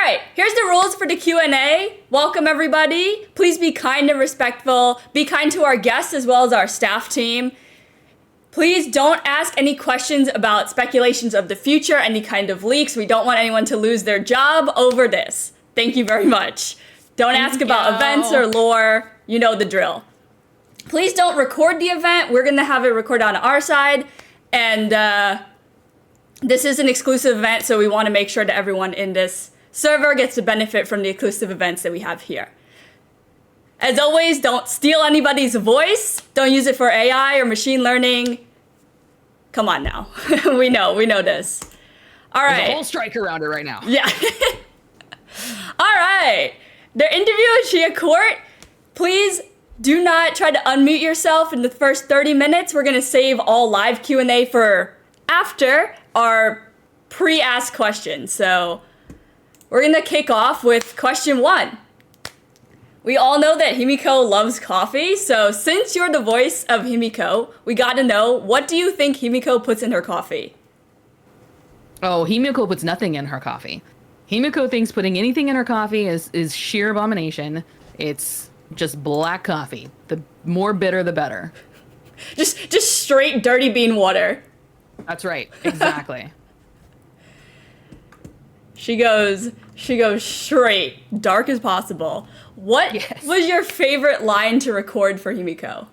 right, here's the rules for the Q&A. Welcome, everybody. Please be kind and respectful. Be kind to our guests as well as our staff team. Please don't ask any questions about speculations of the future, any kind of leaks. We don't want anyone to lose their job over this. Thank you very much. Don't ask about events or lore. You know the drill. Please don't record the event. We're going to have it recorded on our side. And this is an exclusive event, so we want to make sure that everyone in this server gets to benefit from the exclusive events that we have here. As always, don't steal anybody's voice. Don't use it for AI or machine learning. Come on now. we know this. All right. There's a whole strike around it right now. Yeah. All right. The interview at Shia Court. Please do not try to unmute yourself in the first 30 minutes. We're going to save all live Q&A for after our pre-asked questions. So we're going to kick off with question 1. We all know that Himeko loves coffee, so since you're the voice of Himeko, we gotta know, what do you think Himeko puts in her coffee? Oh, Himeko puts nothing in her coffee. Himeko thinks putting anything in her coffee is sheer abomination. It's just black coffee. The more bitter, the better. Just straight dirty bean water. That's right, exactly. She goes straight, dark as possible. What was your favorite line to record for Himeko?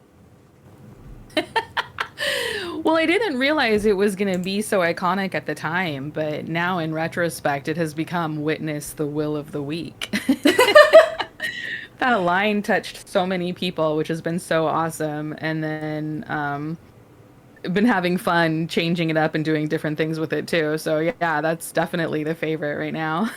Well, I didn't realize it was going to be so iconic at the time, but now in retrospect, it has become "Witness the Will of the Weak." That line touched so many people, which has been so awesome. And then been having fun changing it up and doing different things with it too. So yeah, that's definitely the favorite right now.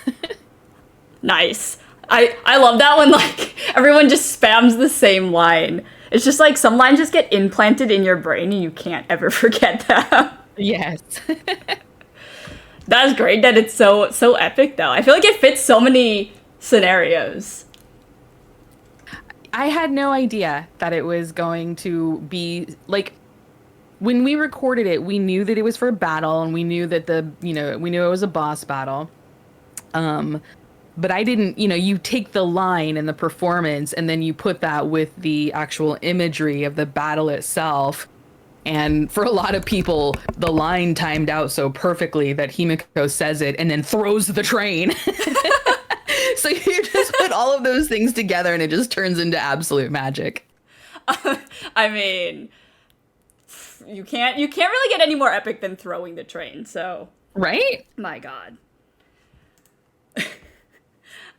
Nice. I love that when like everyone just spams the same line. It's just like some lines just get implanted in your brain and you can't ever forget them. Yes. That's great that it's so epic though. I feel like it fits so many scenarios. I had no idea that it was going to be like, when we recorded it, we knew that it was for battle and we knew that we knew it was a boss battle. But I didn't, you take the line and the performance and then you put that with the actual imagery of the battle itself. And for a lot of people, the line timed out so perfectly that Himeko says it and then throws the train. So you just put all of those things together and it just turns into absolute magic. I mean, you can't really get any more epic than throwing the train, so. Right? My God.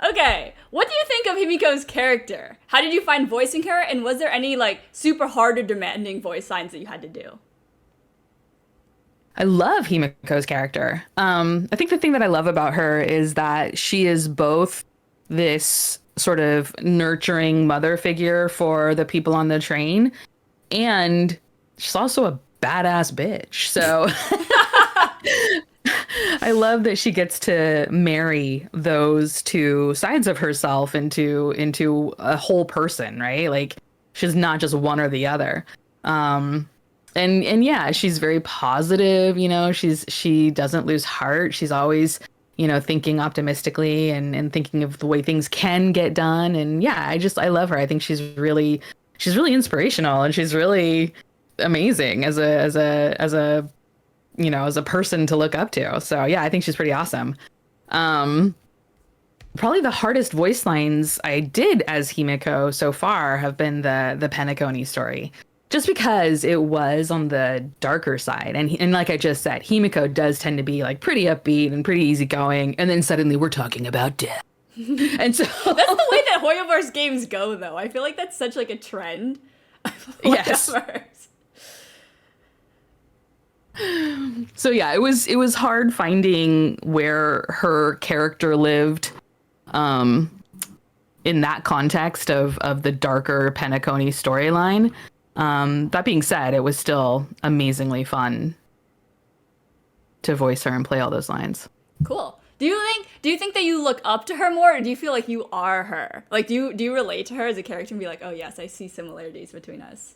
Okay, what do you think of Himiko's character? How did you find voicing her, and was there any, like, super hard or demanding voice lines that you had to do? I love Himeko's character. I think the thing that I love about her is that she is both this sort of nurturing mother figure for the people on the train, and she's also a badass bitch, so... I love that she gets to marry those two sides of herself into a whole person, right? Like, she's not just one or the other. And yeah, she's very positive, she doesn't lose heart. She's always, thinking optimistically and thinking of the way things can get done. And yeah, I love her. I think she's really inspirational, and she's really amazing as a person to look up to. So yeah, I think she's pretty awesome. Probably the hardest voice lines I did as Himeko so far have been the Penacony story. Just because it was on the darker side. And like I just said, Himeko does tend to be like pretty upbeat and pretty easygoing. And then suddenly we're talking about death. And so that's the way that Hoyoverse games go, though. I feel like that's such like a trend. Yes. So yeah, it was hard finding where her character lived in that context of the darker Penacony storyline. That being said, it was still amazingly fun to voice her and play all those lines. Cool. Do you think that you look up to her more, or do you feel like you are her? Like, do you relate to her as a character and be like, oh yes, I see similarities between us?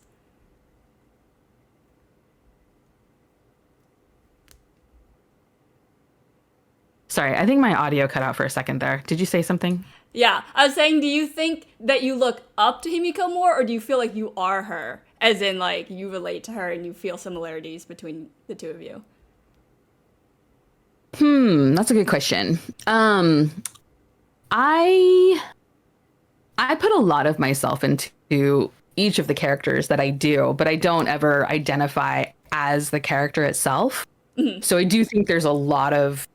Sorry, I think my audio cut out for a second there. Did you say something? Yeah, I was saying, do you think that you look up to Himeko more, or do you feel like you are her? As in, like, you relate to her and you feel similarities between the two of you? That's a good question. I I put a lot of myself into each of the characters that I do, but I don't ever identify as the character itself. So I do think there's a lot of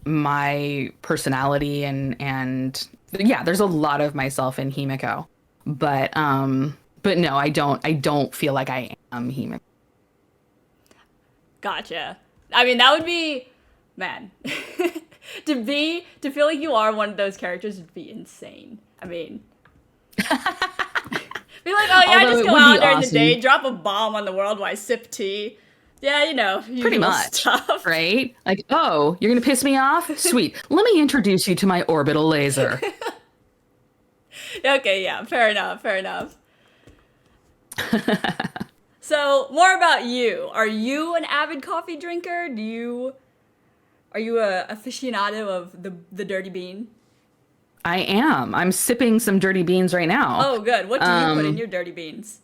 my personality and yeah, there's a lot of myself in Himeko. But no, I don't feel like I am Himeko. Gotcha. I mean, that would be, man, to feel like you are one of those characters would be insane. I mean, be like, oh yeah, I Although just it go would out be during the awesome. day, drop a bomb on the world while I sip tea. Yeah, you know, Pretty usual much, stuff. right? Like, oh, you're gonna piss me off? Sweet. Let me introduce you to my orbital laser. Okay, yeah, fair enough, fair enough. So, more about you. Are you an avid coffee drinker? Are you a aficionado of the dirty bean? I am. I'm sipping some dirty beans right now. Oh, good. What do you put in Um, your dirty beans?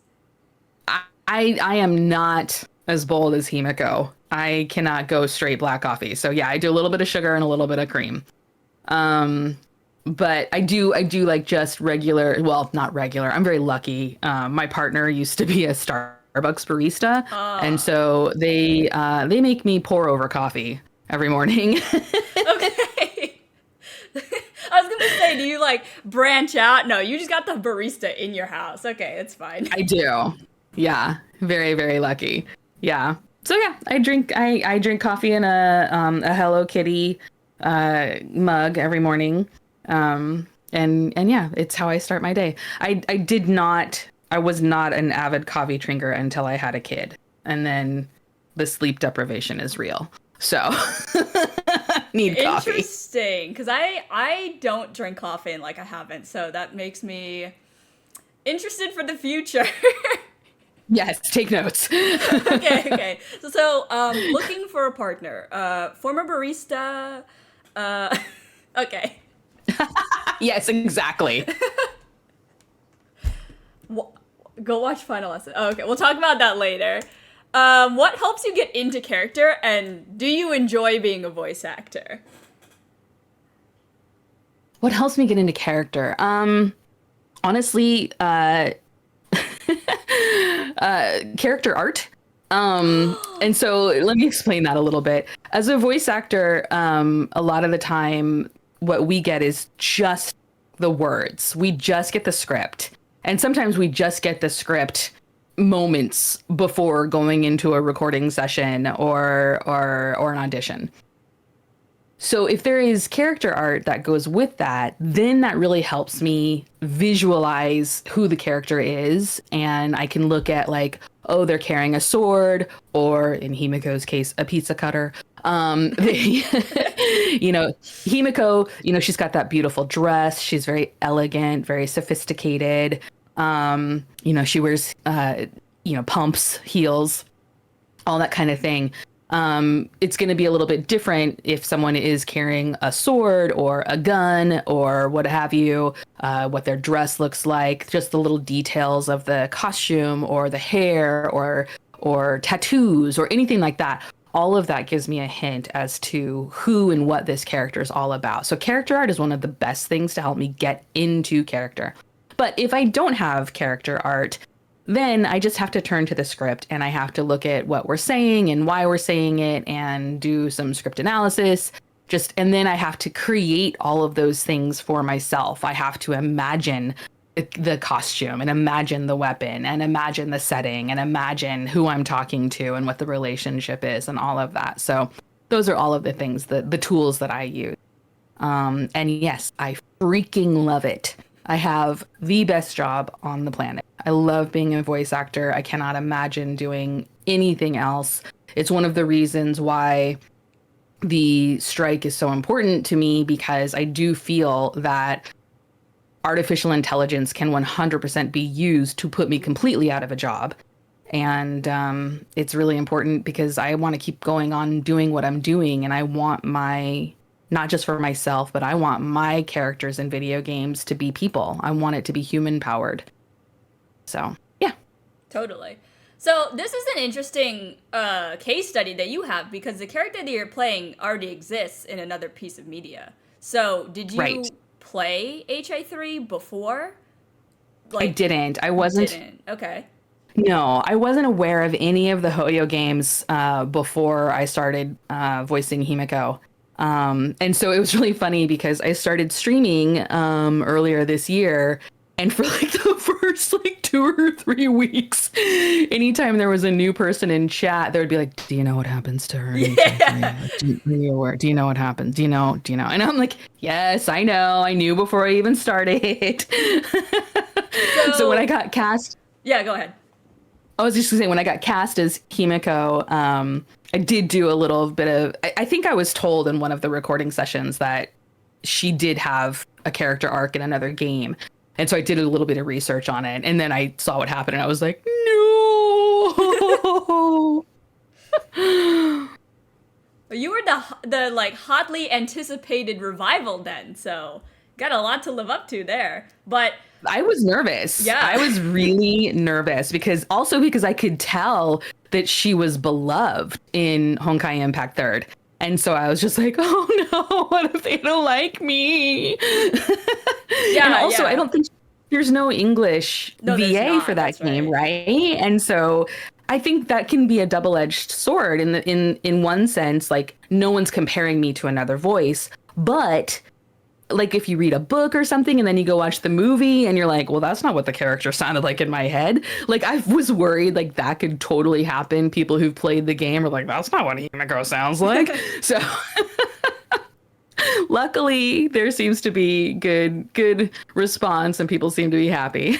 I am not as bold as Himeko. I cannot go straight black coffee. So yeah, I do a little bit of sugar and a little bit of cream. Um, but I do like just regular, well, not regular. I'm very lucky. My partner used to be a Starbucks barista, and Ah, so they make me pour over coffee every morning. okay. I was gonna say, do you like branch out? No, you just got the barista in your house. Okay, it's fine. I do. Yeah, very, very lucky. Yeah. So yeah, I drink coffee in a Hello Kitty mug every morning. And yeah, it's how I start my day. I was not an avid coffee drinker until I had a kid. And then the sleep deprivation is real. So need coffee. Interesting, because I don't drink coffee and like I haven't, so that makes me interested for the future. Yes, take notes. Okay, okay. Looking for a partner. Former barista. Uh, okay. Yes, exactly. Go watch Final Lesson. Oh, okay, we'll talk about that later. What helps you get into character, and do you enjoy being a voice actor? What helps me get into character? Honestly, character art. And so let me explain that a little bit. As a voice actor, a lot of the time, what we get is just the words. We just get the script. And sometimes we just get the script moments before going into a recording session or an audition. So if there is character art that goes with that, then that really helps me visualize who the character is. And I can look at like, oh, they're carrying a sword, or in Himeko's case, a pizza cutter. Himeko, she's got that beautiful dress. She's very elegant, very sophisticated. She wears, pumps, heels, all that kind of thing. It's going to be a little bit different if someone is carrying a sword or a gun or what have you, what their dress looks like, just the little details of the costume or the hair or tattoos or anything like that. All of that gives me a hint as to who and what this character is all about. So character art is one of the best things to help me get into character. But if I don't have character art, then I just have to turn to the script and I have to look at what we're saying and why we're saying it and do some script analysis. And then I have to create all of those things for myself. I have to imagine the costume and imagine the weapon and imagine the setting and imagine who I'm talking to and what the relationship is and all of that. So those are all of the things, the tools that I use. And yes, I freaking love it. I have the best job on the planet. I love being a voice actor. I cannot imagine doing anything else. It's one of the reasons why the strike is so important to me, because I do feel that artificial intelligence can 100% be used to put me completely out of a job. And it's really important because I want to keep going on doing what I'm doing. And I want not just for myself, but I want my characters in video games to be people. I want it to be human powered. So, yeah. Totally. So this is an interesting case study that you have because the character that you're playing already exists in another piece of media. So did you play HA3 before? I didn't. I wasn't. Okay. No, I wasn't aware of any of the Hoyo games before I started voicing Himeko. And so it was really funny because I started streaming earlier this year, and for like the first like 2 or 3 weeks, anytime there was a new person in chat, there would be like, "Do you know what happens to her? Yeah. Do you know what happens? Do you know? Do you know?" And I'm like, "Yes, I know. I knew before I even started." So when I got cast, yeah, go ahead. I was just saying, when I got cast as Himeko, I did do a little bit of, I think I was told in one of the recording sessions that she did have a character arc in another game. And so I did a little bit of research on it. And then I saw what happened and I was like, no. You were the like hotly anticipated revival then. So got a lot to live up to there. But I was nervous. Yeah. I was really nervous because I could tell that she was beloved in Honkai Impact 3rd. And so I was just like, oh no, what if they don't like me? Yeah. And also, yeah. I don't think there's no English VA for that game, right? And so I think that can be a double-edged sword in one sense, like no one's comparing me to another voice, but like if you read a book or something and then you go watch the movie and you're like, well, that's not what the character sounded like in my head. Like I was worried like that could totally happen. People who've played the game are like, that's not what Himeko sounds like. So luckily there seems to be good response and people seem to be happy.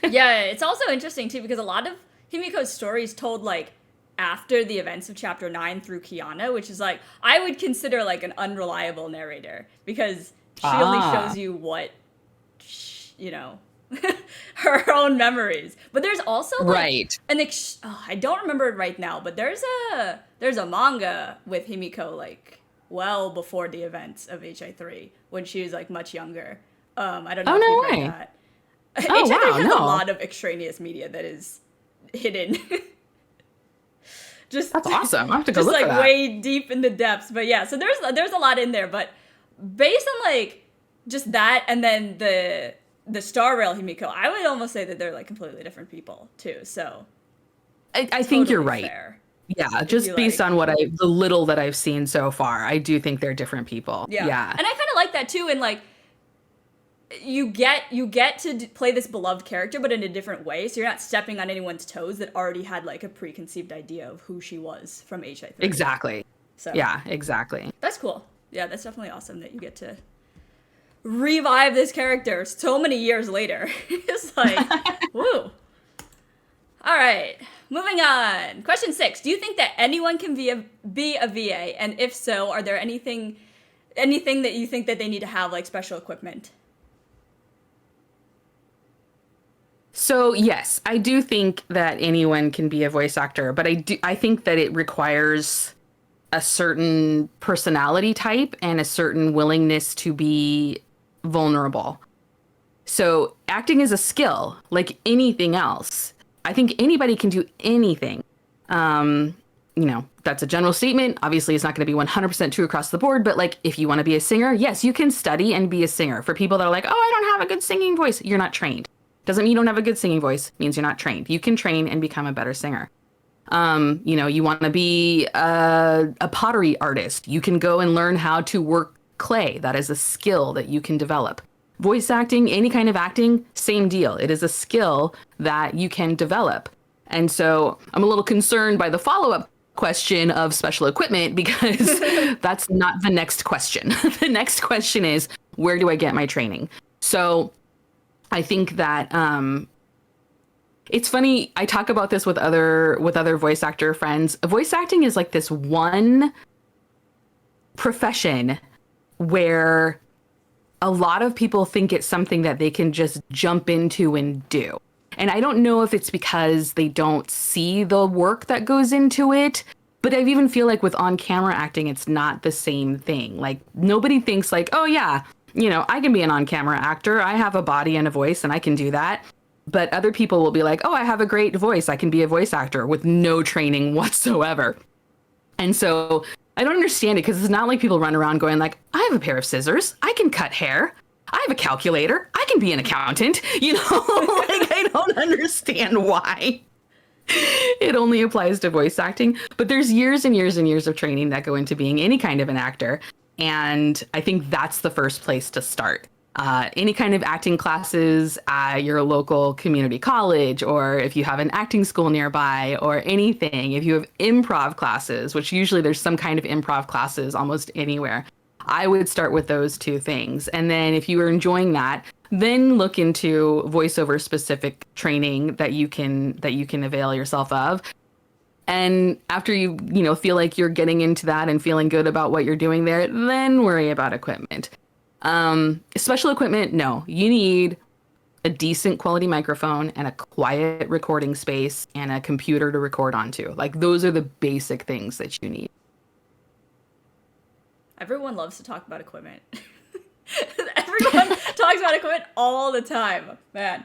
Yeah, it's also interesting too because a lot of Himiko's stories told like after the events of chapter 9 through Kiana, which is like I would consider like an unreliable narrator because she only shows you what, her own memories. But there's also like I don't remember it right now, but there's a manga with Himeko like well before the events of HI3 when she was like much younger. I don't know if you've read that. HI3 has a lot of extraneous media that is hidden. That's awesome. I have to go look like for that. Way deep in the depths. But yeah, so there's a lot in there, but based on like just that and then the Star Rail Himeko, I would almost say that they're like completely different people too. So I think you're right. Fair. Yeah, just based on the little that I've seen so far, I do think they're different people. Yeah. And I kind of like that too. And like you get to play this beloved character, but in a different way. So you're not stepping on anyone's toes that already had like a preconceived idea of who she was from HI3. Exactly. So yeah, exactly. That's cool. Yeah, that's definitely awesome that you get to revive this character so many years later. It's like, woo. All right, moving on. Question 6. Do you think that anyone can be a VA? And if so, are there anything that you think that they need to have, like special equipment? So yes, I do think that anyone can be a voice actor, but I think that it requires a certain personality type and a certain willingness to be vulnerable. So acting is a skill like anything else. I think anybody can do anything. That's a general statement. Obviously, it's not going to be 100% true across the board, but like if you want to be a singer, yes, you can study and be a singer. For people that are like, oh, I don't have a good singing voice, you're not trained. Doesn't mean you don't have a good singing voice, means you're not trained. You can train and become a better singer. You want to be a pottery artist. You can go and learn how to work clay. That is a skill that you can develop. Voice acting, any kind of acting, same deal. It is a skill that you can develop. And so I'm a little concerned by the follow-up question of special equipment because that's not the next question. The next question is, where do I get my training? So I think that it's funny. I talk about this with other voice actor friends. Voice acting is like this one profession where a lot of people think it's something that they can just jump into and do. And I don't know if it's because they don't see the work that goes into it, but I even feel like with on-camera acting, it's not the same thing. Like nobody thinks like, oh yeah, I can be an on-camera actor. I have a body and a voice and I can do that. But other people will be like, oh, I have a great voice. I can be a voice actor with no training whatsoever. And so I don't understand it because it's not like people run around going like, I have a pair of scissors. I can cut hair. I have a calculator. I can be an accountant. Like I don't understand why it only applies to voice acting. But there's years and years and years of training that go into being any kind of an actor. And I think that's the first place to start. Any kind of acting classes at your local community college, or if you have an acting school nearby or anything, if you have improv classes, which usually there's some kind of improv classes almost anywhere, I would start with those two things. And then if you are enjoying that, then look into voiceover specific training that you can avail yourself of. And after you feel like you're getting into that and feeling good about what you're doing there, then worry about equipment. Special equipment, no. You need a decent quality microphone and a quiet recording space and a computer to record onto. Like those are the basic things that you need. Everyone loves to talk about equipment. Everyone talks about equipment all the time, man.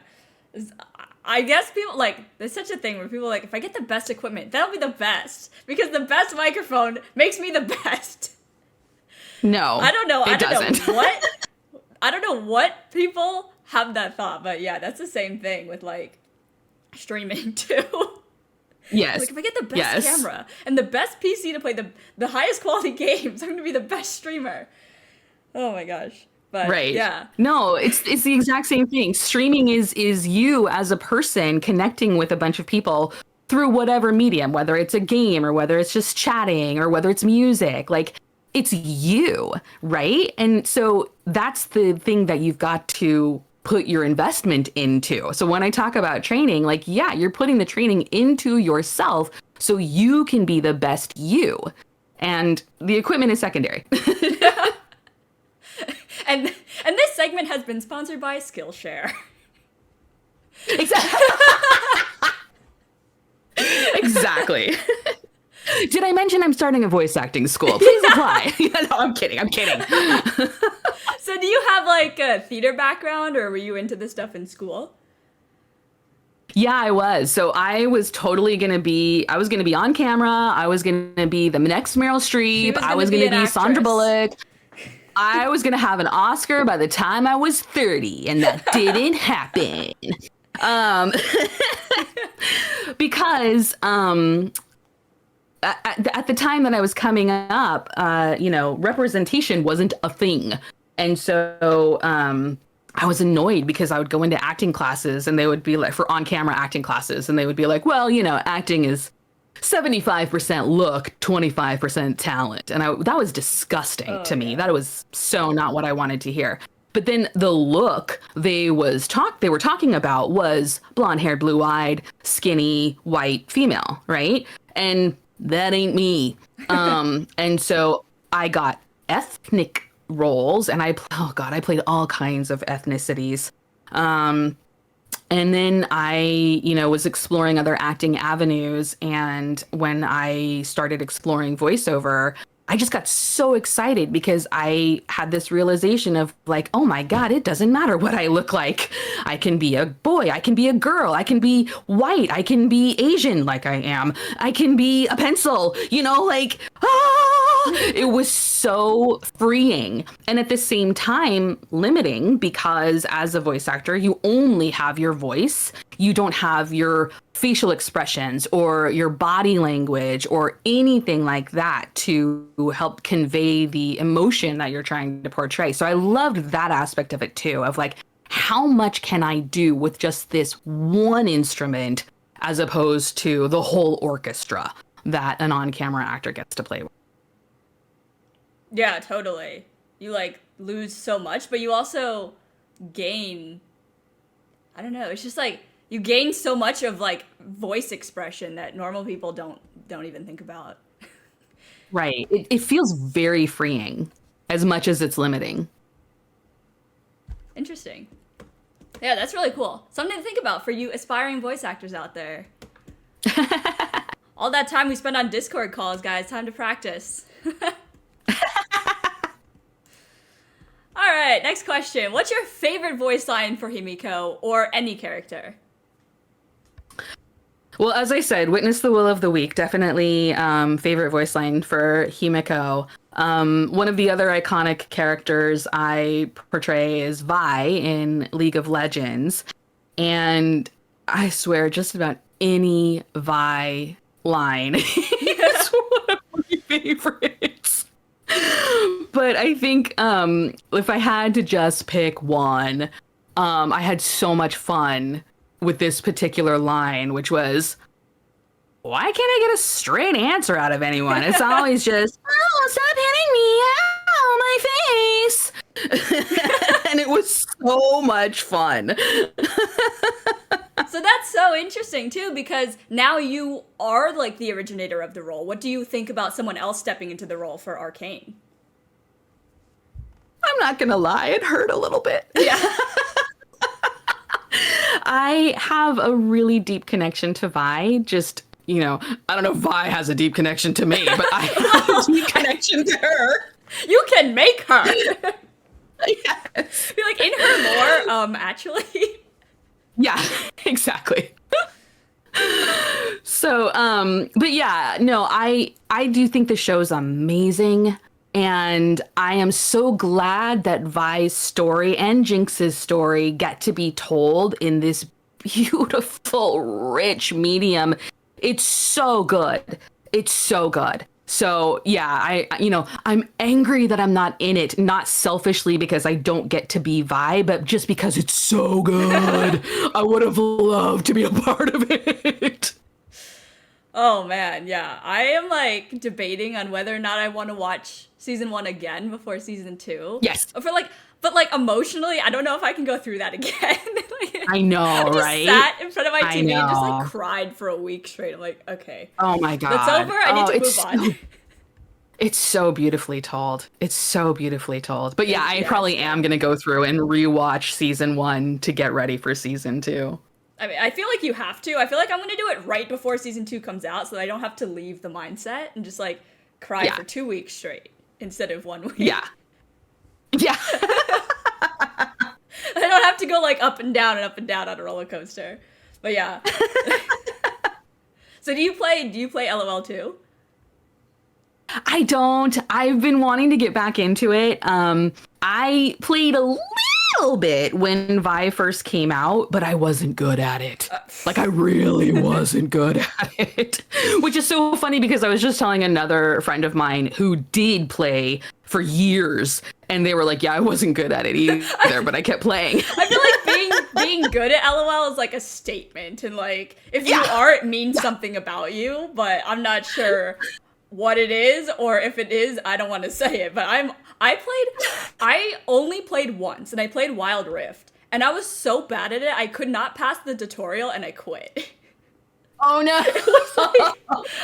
I guess people there's such a thing where people are like, if I get the best equipment, that'll be the best because the best microphone makes me the best. No, I don't know. I don't know what. I don't know what people have that thought, but yeah, that's the same thing with streaming too. Yes. Like if I get the best camera and the best PC to play the highest quality games, I'm gonna be the best streamer. Oh my gosh. But right. Yeah. No, it's the exact same thing. Streaming is you as a person connecting with a bunch of people through whatever medium, whether it's a game or whether it's just chatting or whether it's music. Like it's you, right? And so that's the thing that you've got to put your investment into. So when I talk about training, you're putting the training into yourself so you can be the best you. And the equipment is secondary. And this segment has been sponsored by Skillshare. Exactly. Exactly. Did I mention I'm starting a voice acting school? Please apply. No, I'm kidding. So do you have a theater background, or were you into this stuff in school? Yeah, I was. So I was totally going to be on camera. I was going to be the next Meryl Streep. I was going to be Sandra Bullock. I was going to have an Oscar by the time I was 30, and that didn't happen. Because at the time that I was coming up, representation wasn't a thing. And so I was annoyed because I would go into acting classes and they would be like, for on-camera acting classes, and they would be like, well, acting is 75% look, 25% talent. And that was disgusting to me. That was so not what I wanted to hear. But then the look they were talking about was blonde-haired, blue-eyed, skinny, white female, right? And that ain't me. And so I got ethnic roles, and I played all kinds of ethnicities. And then I, was exploring other acting avenues. And when I started exploring voiceover, I just got so excited because I had this realization of oh my God, it doesn't matter what I look like. I can be a boy. I can be a girl. I can be white. I can be Asian like I am. I can be a pencil, it was so freeing. And at the same time, limiting, because as a voice actor, you only have your voice. You don't have your facial expressions or your body language or anything like that to help convey the emotion that you're trying to portray. So I loved that aspect of it too, of how much can I do with just this one instrument as opposed to the whole orchestra that an on-camera actor gets to play with. Yeah, totally. You lose so much, but you also gain, I don't know, it's just you gain so much of voice expression that normal people don't even think about. Right. It feels very freeing as much as it's limiting. Interesting. Yeah, that's really cool. Something to think about for you aspiring voice actors out there. All that time we spend on Discord calls, guys. Time to practice. All right, next question. What's your favorite voice line for Himeko or any character? Well, as I said, Witness the Will of the Week, definitely favorite voice line for Himeko. One of the other iconic characters I portray is Vi in League of Legends. And I swear, just about any Vi line is one of my favorites. But I think if I had to just pick one, I had so much fun with this particular line, which was, why can't I get a straight answer out of anyone? It's always just, oh, stop hitting me, ow, my face. And it was so much fun. So that's so interesting too, because now you are like the originator of the role. What do you think about someone else stepping into the role for Arcane? I'm not gonna lie, it hurt a little bit. Yeah. I have a really deep connection to Vi. Just, I don't know if Vi has a deep connection to me, but I have a deep connection to her. You can make her. Yes. Be like, in her lore, actually. Yeah, exactly. So, but yeah, no, I do think the show's amazing. And I am so glad that Vi's story and Jinx's story get to be told in this beautiful, rich medium. It's so good. It's so good. So yeah, I'm angry that I'm not in it, not selfishly because I don't get to be Vi, but just because it's so good. I would have loved to be a part of it. Oh man, yeah. I am like debating on whether or not I want to watch season 1 again before season 2. Yes. But emotionally, I don't know if I can go through that again. I know, I just right? sat in front of my TV and just know. cried for a week straight. I'm like, okay. Oh my God. That's over. I need to move on. It's so beautifully told. It's so beautifully told. But yeah, I probably am going to go through and rewatch season 1 to get ready for season 2. I mean, I feel like you have to. I feel like I'm going to do it right before season 2 comes out so that I don't have to leave the mindset and just cry for 2 weeks straight instead of 1 week. Yeah. Yeah. I don't have to go up and down on a roller coaster. But yeah. So do you play LOL too? I don't. I've been wanting to get back into it. I played a little bit when Vi first came out, but I wasn't good at it. I really wasn't good at it. Which is so funny because I was just telling another friend of mine who did play for years, and they were like, yeah, I wasn't good at it either, but I kept playing. I feel like being good at LOL is a statement, and if you are, it means something about you, but I'm not sure what it is, or if it is, I don't want to say it, but I only played once, and I played Wild Rift, and I was so bad at it, I could not pass the tutorial, and I quit. Oh no.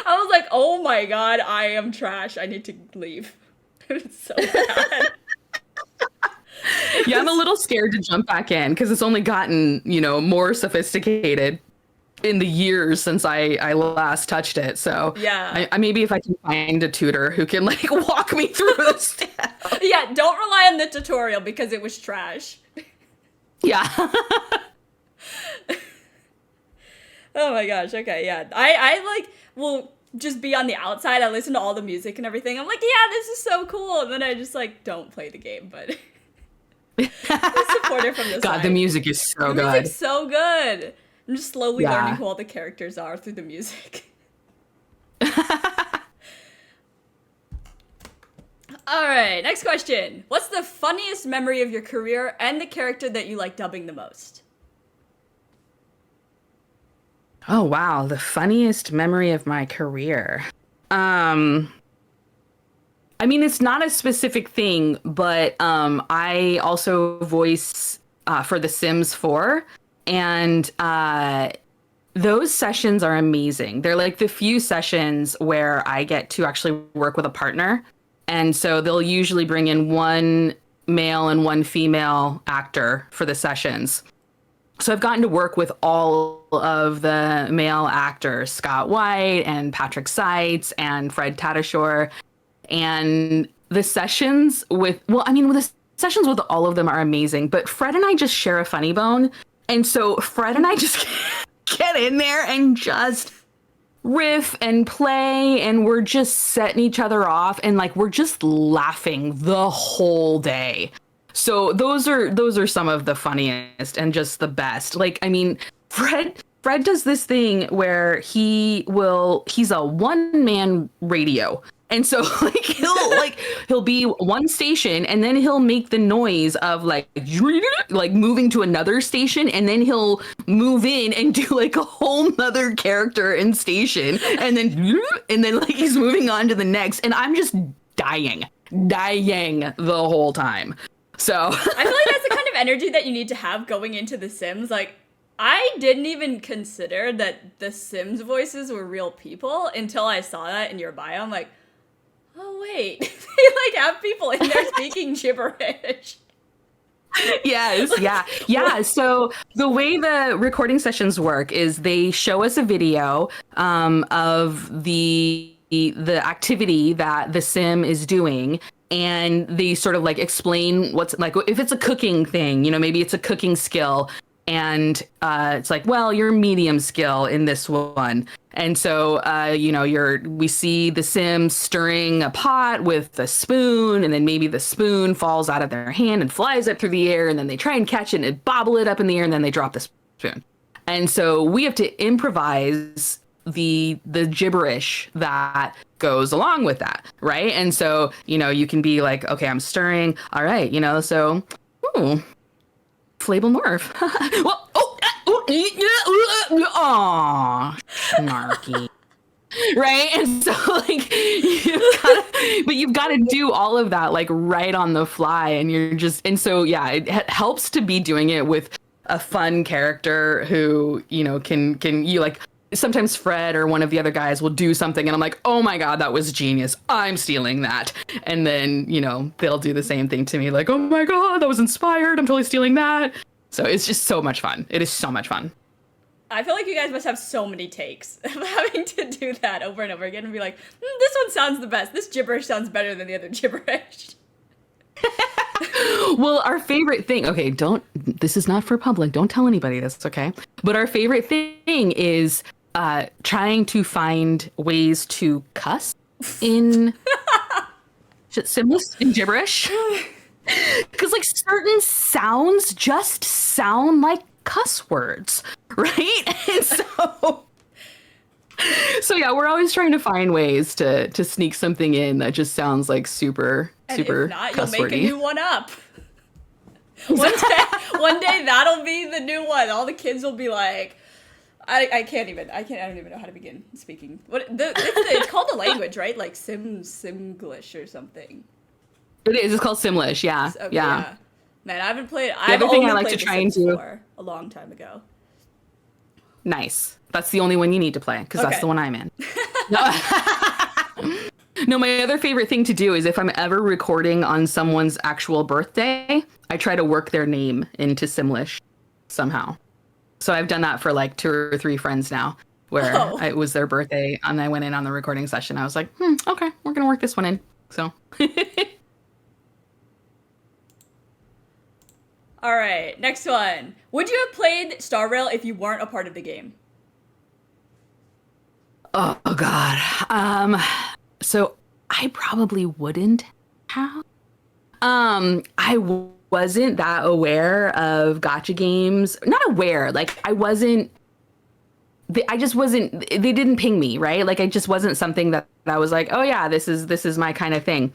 I was like, oh my God, I am trash, I need to leave. It's so bad. Yeah, I'm a little scared to jump back in, because it's only gotten, more sophisticated in the years since I last touched it. So yeah, I maybe if I can find a tutor who can walk me through the steps. Yeah, don't rely on the tutorial because it was trash. Yeah. Oh my gosh. Okay. Yeah. I will just be on the outside. I listen to all the music and everything. I'm like, yeah, this is so cool. And then I just don't play the game, but I support it from the God, side. the music is so good. The music's so good. I'm just slowly learning who all the characters are through the music. All right, next question. What's the funniest memory of your career and the character that you like dubbing the most? Oh, wow. The funniest memory of my career. I mean, it's not a specific thing, but I also voice for The Sims 4. And those sessions are amazing. They're the few sessions where I get to actually work with a partner. And so they'll usually bring in one male and one female actor for the sessions. So I've gotten to work with all of the male actors, Scott White and Patrick Seitz and Fred Tatasciore. And the sessions with, the sessions with all of them are amazing, but Fred and I just share a funny bone. And so Fred and I just get in there and just riff and play, and we're just setting each other off, and like we're just laughing the whole day. So those are some of the funniest and just the best. Like, I mean, Fred does this thing where he's a one-man radio. And so he'll be one station, and then he'll make the noise of like moving to another station, and then he'll move in and do like a whole nother character and station, and then like he's moving on to the next, and I'm just dying the whole time. So I feel like that's the kind of energy that you need to have going into The Sims. Like, I didn't even consider that the Sims voices were real people until I saw that in your bio. I'm like, oh wait, they like have people in there speaking gibberish. Yes, yeah. So the way the recording sessions work is they show us a video of the activity that the sim is doing, and they sort of like explain what's like, if it's a cooking thing, maybe it's a cooking skill, and it's like, well, you're medium skill in this one. And so, we see the sim stirring a pot with a spoon, and then maybe the spoon falls out of their hand and flies up through the air, and then they try and catch it and bobble it up in the air, and then they drop the spoon. And so we have to improvise the gibberish that goes along with that, right? And so, you can be like, okay, I'm stirring. All right, so, Flable Morph. Well, snarky. Right? And so like you've got to do all of that like right on the fly, and it helps to be doing it with a fun character who, can you like, sometimes Fred or one of the other guys will do something and I'm like, oh my God, that was genius. I'm stealing that. And then, they'll do the same thing to me. Like, oh my God, that was inspired. I'm totally stealing that. So it's just so much fun. It is so much fun. I feel like you guys must have so many takes of having to do that over and over again and be like, this one sounds the best. This gibberish sounds better than the other gibberish. Well, our favorite thing, okay, this is not for public. Don't tell anybody this, okay? But our favorite thing is trying to find ways to cuss in Simless, in gibberish. Because like certain sounds just sound like cuss words, right? And so yeah, we're always trying to find ways to sneak something in that just sounds like super if not, cuss you'll make wordy. a new one up. One day that'll be the new one. All the kids will be like, I don't even know how to begin speaking. It's called a language, right? Like Simglish or something. It is. It's called Simlish. Yeah. Okay, yeah. Man, I haven't played. The other thing I like to try and do a long time ago. Nice. That's the only one you need to play because that's the one I'm in. No, my other favorite thing to do is if I'm ever recording on someone's actual birthday, I try to work their name into Simlish somehow. So I've done that for like 2 or 3 friends now, where it was their birthday and I went in on the recording session. I was like, okay, we're going to work this one in. So. All right, next one. Would you have played Star Rail if you weren't a part of the game? Oh God. So I probably wouldn't have. I wasn't that aware of gacha games. Not aware, like I wasn't. I just wasn't. They didn't ping me, right? Like I just wasn't something that I was like, oh yeah, this is my kind of thing.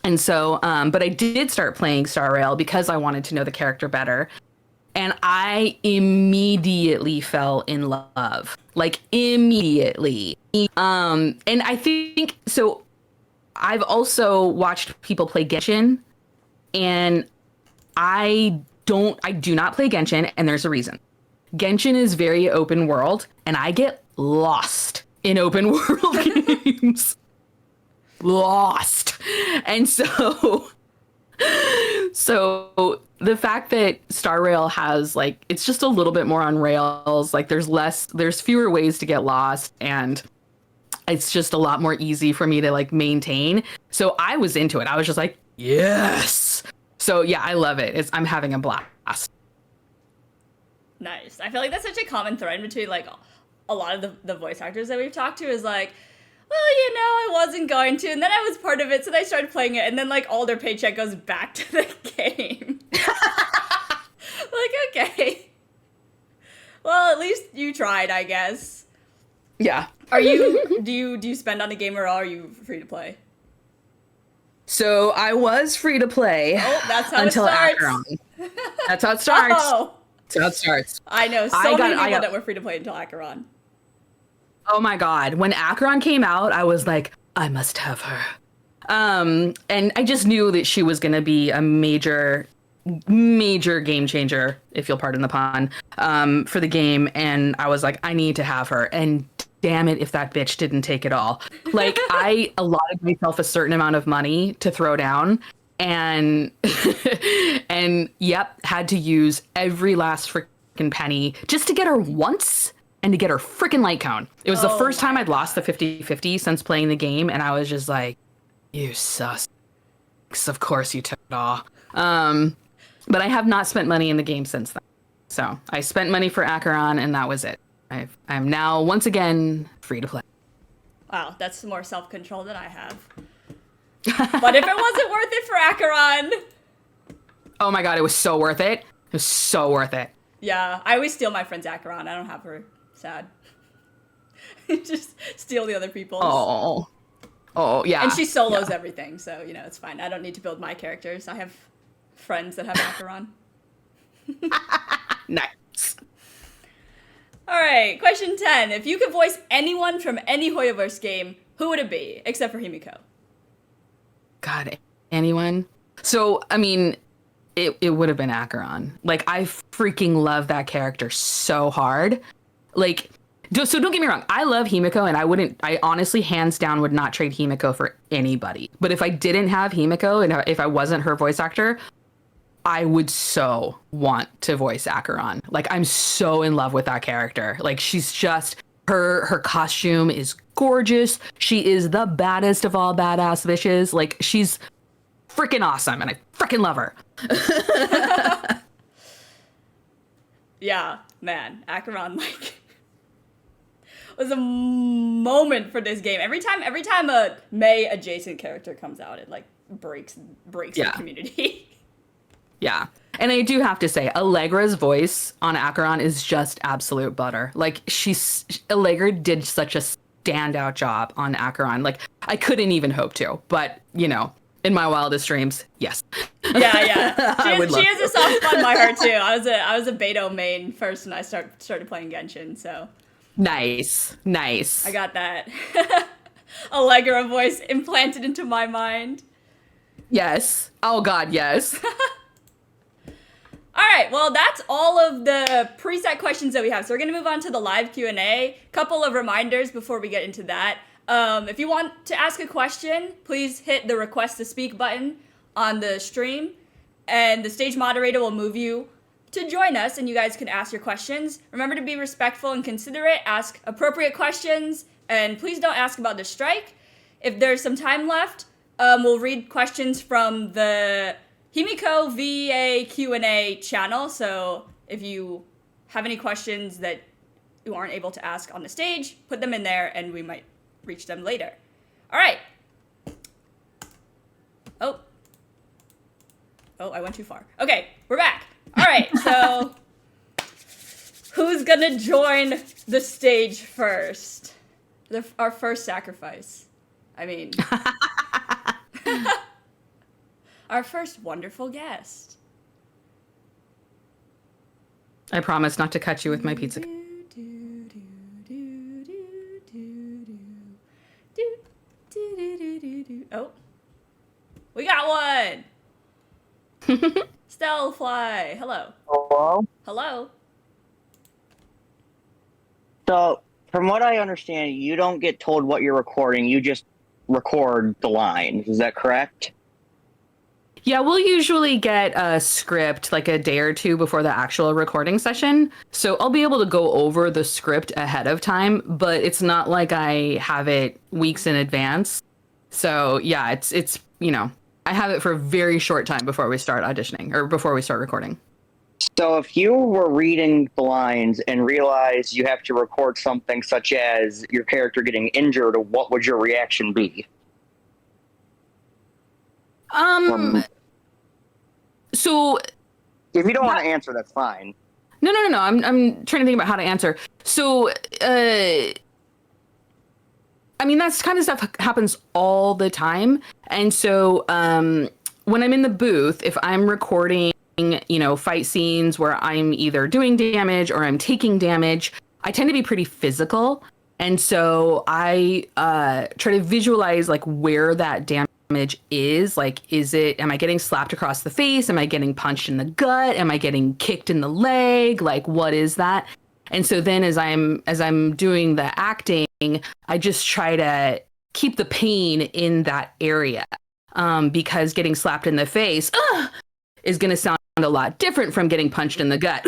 And so, but I did start playing Star Rail because I wanted to know the character better. And I immediately fell in love, like immediately. And I think, so I've also watched people play Genshin, and I do not play Genshin, and there's a reason. Genshin is very open world, and I get lost in open world games. Lost. And so So the fact that Star Rail has like it's just a little bit more on rails, like there's fewer ways to get lost, and it's just a lot more easy for me to like maintain. So I was into it. I was just like, yes. So yeah, I love it. I'm having a blast. Nice. I feel like that's such a common thread between like a lot of the voice actors that we've talked to is like, well, I wasn't going to, and then I was part of it, so then I started playing it, and then like all their paycheck goes back to the game. Like, okay. Well, at least you tried, I guess. Yeah. Do you spend on the game, or are you free to play? So I was free to play. Oh, that's how until it starts. Acheron. That's how it starts. Oh. That's how it starts. I know many people that were free to play until Acheron. Oh my god. When Acheron came out, I was like, I must have her. And I just knew that she was gonna be a major game changer, if you'll pardon the pun, for the game. And I was like, I need to have her. And damn it if that bitch didn't take it all. Like, I allotted myself a certain amount of money to throw down, and yep, had to use every last freaking penny just to get her once and to get her freaking light count. It was the first time I'd lost the 50-50 since playing the game, and I was just like, you sus. Of course you took it all. But I have not spent money in the game since then. So I spent money for Acheron, and that was it. I'm now once again free to play. Wow, that's more self-control than I have. But if it wasn't worth it for Acheron... Oh my god, it was so worth it. It was so worth it. Yeah, I always steal my friend's Acheron. I don't have her. Sad. Just steal the other people's. Oh, yeah. And she solos everything, so, it's fine. I don't need to build my characters. I have friends that have Acheron. Nice. All right, question 10. If you could voice anyone from any Hoyoverse game, who would it be? Except for Himeko. God, anyone? So, I mean, it would have been Acheron. Like, I freaking love that character so hard. Like, so don't get me wrong. I love Himeko, and I honestly, hands down, would not trade Himeko for anybody. But if I didn't have Himeko, and if I wasn't her voice actor, I would so want to voice Acheron. Like, I'm so in love with that character. Like, she's just, her costume is gorgeous. She is the baddest of all badass bitches. Like, she's freaking awesome, and I freaking love her. Yeah, man, Acheron, like, was a moment for this game. Every time a May adjacent character comes out, it like breaks the community. Yeah. And I do have to say, Allegra's voice on Acheron is just absolute butter. Like, Allegra did such a standout job on Acheron. Like, I couldn't even hope to, but, in my wildest dreams, yes. Yeah. She has a soft spot in my heart too. I was a Beto main first when I started playing Genshin, so. Nice. I got that Allegra voice implanted into my mind. Yes. Oh god, yes. All right, well, that's all of the preset questions that we have. So we're going to move on to the live Q&A. Couple of reminders before we get into that. If you want to ask a question, please hit the request to speak button on the stream, and the stage moderator will move you to join us, and you guys can ask your questions. Remember to be respectful and considerate. Ask appropriate questions, and please don't ask about the strike. If there's some time left, we'll read questions from the Himeko VA Q&A channel, so if you have any questions that you aren't able to ask on the stage, put them in there and we might reach them later. All right. Oh, I went too far. Okay, we're back. All right, so who's gonna join the stage first? Our first sacrifice. I mean... Our first wonderful guest. I promise not to cut you with my pizza. Oh, we got one. Stellfly, hello. Hello. So, from what I understand, you don't get told what you're recording. You just record the lines. Is that correct? Yeah, we'll usually get a script like a day or two before the actual recording session. So I'll be able to go over the script ahead of time, but it's not like I have it weeks in advance. So yeah, it's I have it for a very short time before we start auditioning or before we start recording. So if you were reading the lines and realized you have to record something such as your character getting injured, what would your reaction be? So If you don't want to answer, that's fine. no. I'm trying to think about how to answer. So I mean, that's kind of stuff happens all the time. And so when I'm in the booth, if I'm recording, fight scenes where I'm either doing damage or I'm taking damage, I tend to be pretty physical. And so I try to visualize like where that damage is. Like, am I getting slapped across the face? Am I getting punched in the gut? Am I getting kicked in the leg? Like, what is that? And so then as I'm doing the acting, I just try to keep the pain in that area, because getting slapped in the face is going to sound a lot different from getting punched in the gut.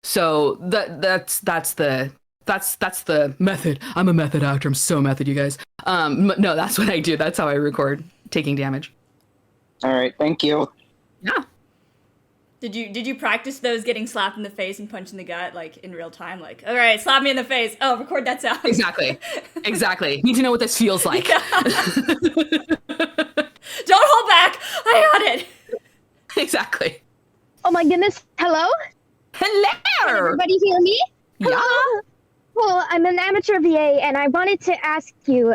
So that's the method. I'm a method actor. I'm so method, you guys. No, that's what I do. That's how I record taking damage. All right, thank you. Yeah. Did you practice those getting slapped in the face and punched in the gut like in real time? Like, all right, slap me in the face. Oh, record that sound. Exactly. Need to know what this feels like. Yeah. Don't hold back. I got it. Exactly. Oh my goodness. Hello? Hello. Can everybody hear me? Yeah. Hello? Well, I'm an amateur VA and I wanted to ask you,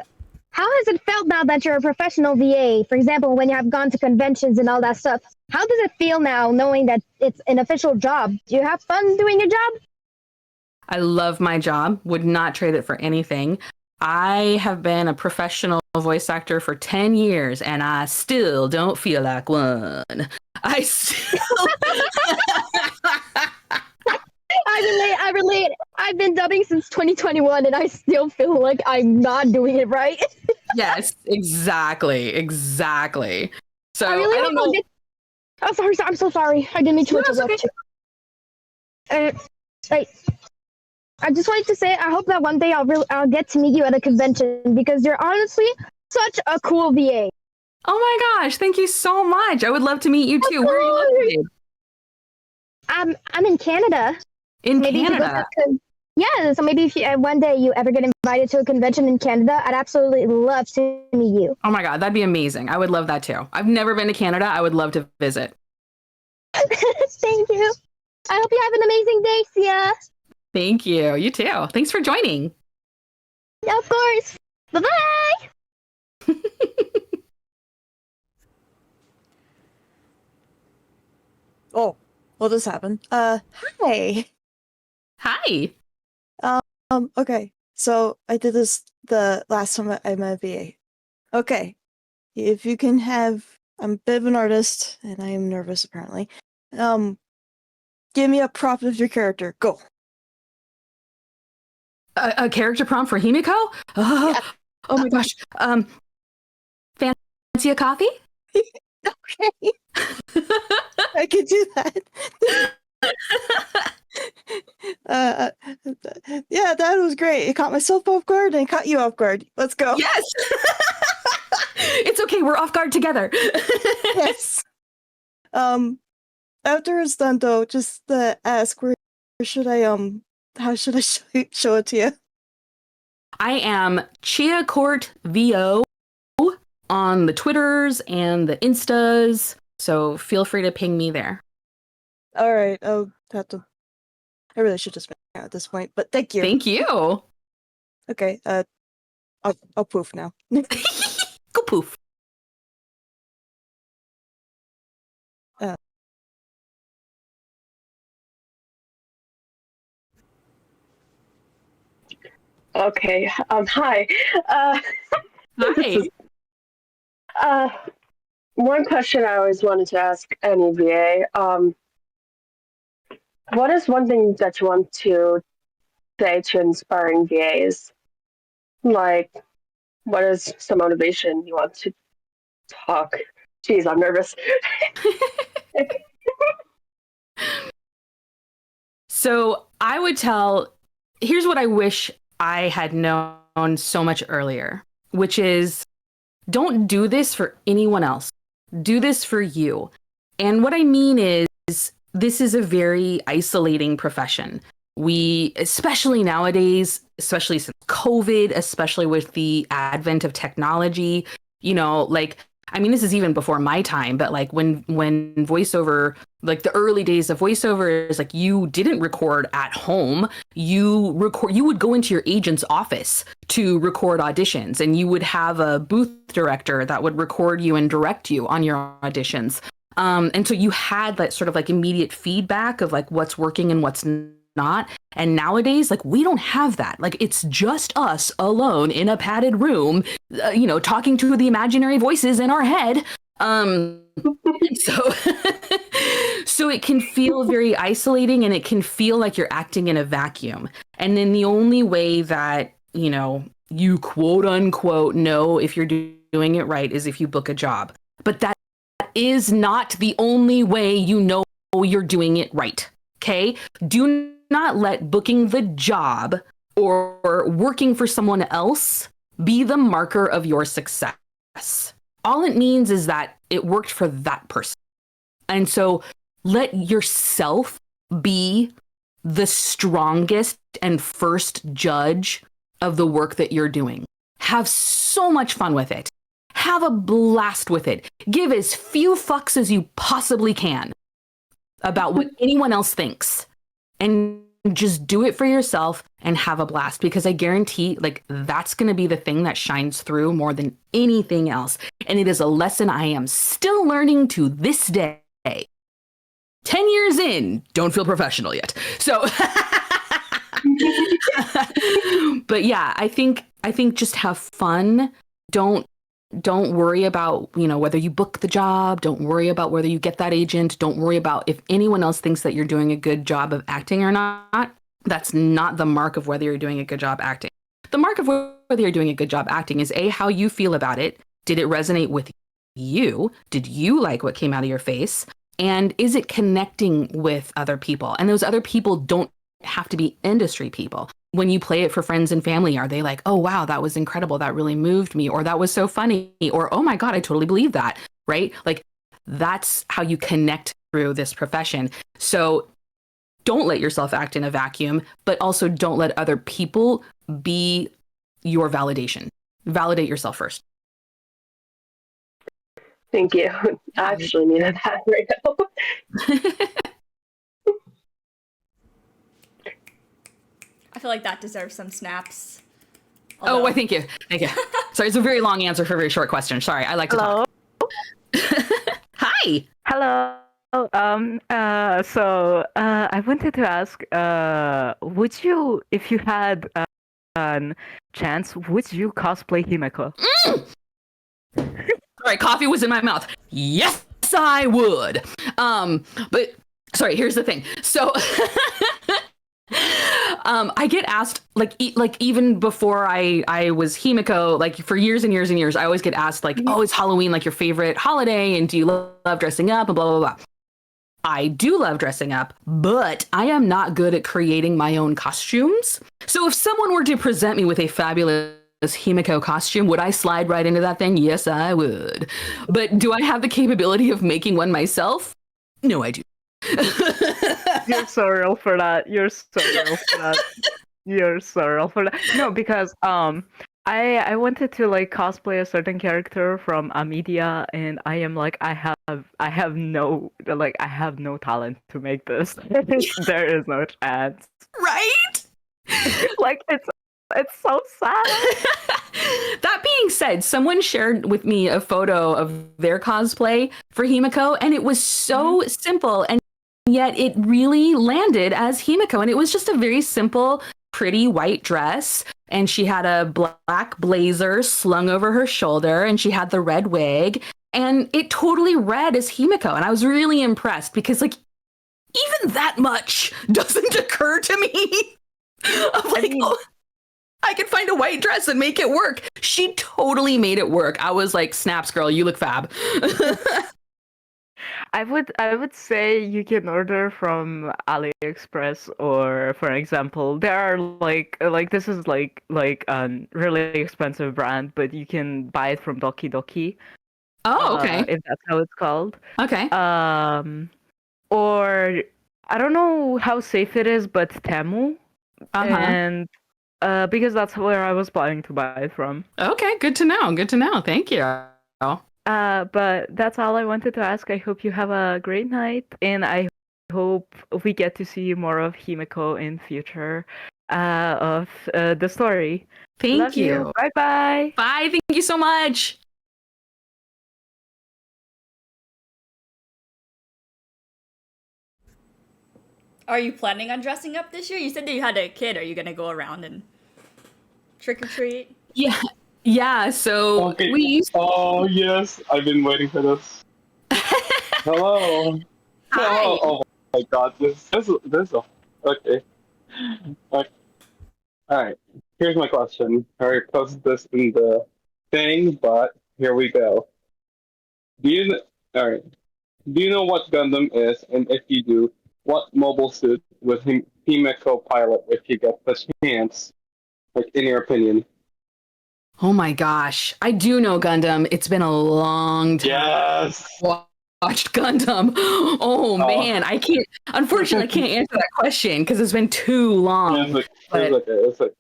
how has it felt now that you're a professional VA? For example, when you have gone to conventions and all that stuff. How does it feel now knowing that it's an official job? Do you have fun doing your job? I love my job. Would not trade it for anything. I have been a professional voice actor for 10 years and I still don't feel like one. I still I relate. I've been dubbing since 2021 and I still feel like I'm not doing it right. Yes, exactly. So I really don't know. Oh, sorry, I'm so sorry. I didn't mean to interrupt you. I just wanted to say I hope that one day I'll get to meet you at a convention because you're honestly such a cool VA. Oh my gosh, thank you so much. I would love to meet you too. Where are you located? I'm in Canada. In Maybe Canada. Yeah, so maybe if one day you ever get invited to a convention in Canada, I'd absolutely love to meet you. Oh my God, that'd be amazing. I would love that too. I've never been to Canada. I would love to visit. Thank you. I hope you have an amazing day, Sia. Thank you. You too. Thanks for joining. Of course. Bye-bye. Oh, well, this happened. Hi. Hi. Okay. So I did this the last time I met VA. Okay. If you can have, I'm a bit of an artist, and I am nervous apparently. Give me a prompt of your character. Go. A character prompt for Himeko? Yeah. Oh my gosh. Fancy a coffee? Okay. I can do that. Yeah, that was great. It caught myself off guard and it caught you off guard. Let's go. Yes. It's okay. We're off guard together. Yes. After it's done though, just ask where should I how should I show it to you? I am Chia Court VO on the Twitters and the Instas, so feel free to ping me there. All right. I'll have to. I really should just make it at this point, but thank you. Thank you. Okay. I'll poof now. Go poof. Okay. Hi. Hi. One question I always wanted to ask any VA. What is one thing that you want to say to inspiring VAs? Like, what is some motivation you want to talk Jeez, I'm nervous. So I would here's what I wish I had known so much earlier, which is don't do this for anyone else. Do this for you. And what I mean is, this is a very isolating profession. We, especially nowadays, especially since COVID, especially with the advent of technology, this is even before my time, but like when voiceover, like the early days of voiceover is like you didn't record at home. You would go into your agent's office to record auditions, and you would have a booth director that would record you and direct you on your auditions. And so you had that sort of like immediate feedback of like what's working and what's not. And nowadays, like we don't have that. Like it's just us alone in a padded room, talking to the imaginary voices in our head. So so it can feel very isolating, and it can feel like you're acting in a vacuum. And then the only way that, you quote unquote know if you're doing it right is if you book a job. But that is not the only way you know you're doing it right. Okay? Do not let booking the job or working for someone else be the marker of your success. All it means is that it worked for that person. And so let yourself be the strongest and first judge of the work that you're doing. Have so much fun with it. Have a blast with it. Give as few fucks as you possibly can about what anyone else thinks. And just do it for yourself and have a blast, because I guarantee like that's going to be the thing that shines through more than anything else. And it is a lesson I am still learning to this day. 10 years in, don't feel professional yet. So, but yeah, I think just have fun. Don't worry about, whether you book the job. Don't worry about whether you get that agent. Don't worry about if anyone else thinks that you're doing a good job of acting or not. That's not the mark of whether you're doing a good job acting. The mark of whether you're doing a good job acting is A, how you feel about it. Did it resonate with you? Did you like what came out of your face? And is it connecting with other people? And those other people don't have to be industry people. When you play it for friends and family, are they like, oh, wow, that was incredible. That really moved me. Or that was so funny. Or, oh my God, I totally believe that. Right? Like that's how you connect through this profession. So don't let yourself act in a vacuum, but also don't let other people be your validation. Validate yourself first. Thank you. I actually needed that right now. I feel like that deserves some snaps. Oh, why, thank you. Thank you. Sorry, it's a very long answer for a very short question. Sorry, I like to talk. Hi. Hello. I wanted to ask, would you, if you had a chance, would you cosplay Himeko? Sorry, coffee was in my mouth. Yes, I would. But sorry, here's the thing. So I get asked like even before I was Himeko, like for years and years and years, I always get asked like, oh, is Halloween like your favorite holiday? And do you love dressing up and blah, blah, blah. I do love dressing up, but I am not good at creating my own costumes. So if someone were to present me with a fabulous Himeko costume, would I slide right into that thing? Yes, I would. But do I have the capability of making one myself? No, I do. You're so real for that. You're so real for that. You're so real for that. No, because I wanted to like cosplay a certain character from a media, and I am like I have no talent to make this. There is no chance. Right? Like it's so sad. That being said, someone shared with me a photo of their cosplay for Himeko, and it was so simple, and yet it really landed as Himeko. And it was just a very simple, pretty white dress, and she had a black blazer slung over her shoulder, and she had the red wig, and it totally read as Himeko. And I was really impressed because, like, even that much doesn't occur to me. Of like, I could find a white dress and make it work. She totally made it work. I was like, snaps, girl, you look fab. I would say you can order from AliExpress, or for example, there are like this is like a really expensive brand, but you can buy it from Doki Doki, Oh, okay. if that's how it's called. Okay. Or I don't know how safe it is, but Temu, and because that's where I was planning to buy it from. Okay, good to know. Good to know. Thank you. But that's all I wanted to ask. I hope you have a great night, and I hope we get to see more of Himeko in future of the story. Thank Love you. Bye bye. Bye. Thank you so much. Are you planning on dressing up this year? You said that you had a kid. Are you gonna go around and trick or treat? Yeah. Yeah. So Okay. we used. Oh yes, I've been waiting for this. Hello. Hi. Hello. Oh my God, this. Okay. Okay. All right. Here's my question. I already posted this in the thing, but here we go. Do you? All right. Do you know what Gundam is? And if you do, what mobile suit would Himeko pilot if he gets the chance? Like, in your opinion? Oh my gosh. I do know Gundam. It's been a long time. Yes. Watched Gundam. Oh man, I can't. Unfortunately, I can't answer that question because it's been too long. It's okay. Oh